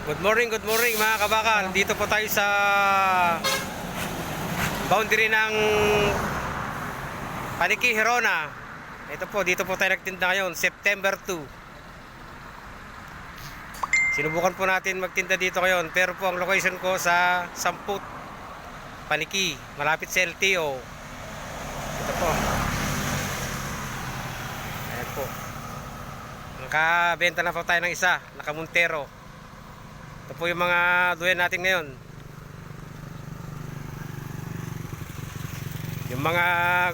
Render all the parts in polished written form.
Good morning mga kabakal. Dito po tayo sa boundary ng Paniki, Hirona. Ito po, dito po tayo nagtinda ngayon, September 2. Sinubukan po natin magtinda dito ngayon, pero po ang location ko sa Samput, Paniki, malapit sa LTO. Ito po. Ayan po. Nakabenta na po tayo ng isa, nakamontero. Ito po yung mga duyan natin ngayon. Yung mga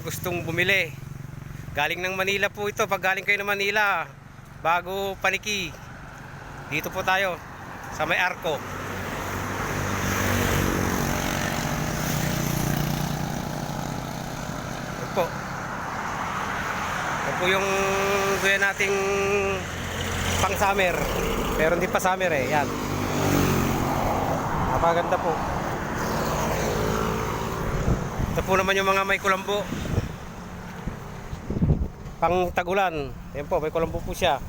gustong bumili, galing ng Manila po ito. Pag galing kayo ng Manila, bago Paniki, dito po tayo sa may Arco. Ito po. Ito po yung duyan nating pang summer, pero hindi pa summer eh. Yan, napaganda po. Ito po naman yung mga may kulambo, pang tagulan. Ayan po, may kulambo po siya.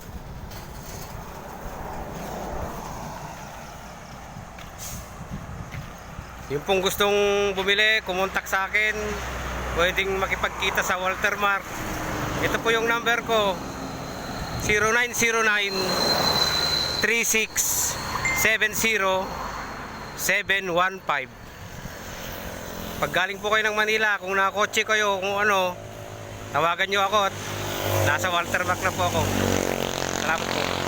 Yung pong gustong bumili, kumontak sa akin, pwedeng makipagkita sa Walter Mark. Ito po yung number ko, 0909-3670-715. Pag galing po kayo ng Manila, kung nakakotse kayo, kung ano, tawagan nyo ako at nasa Walter Mark na po ako. Salamat po.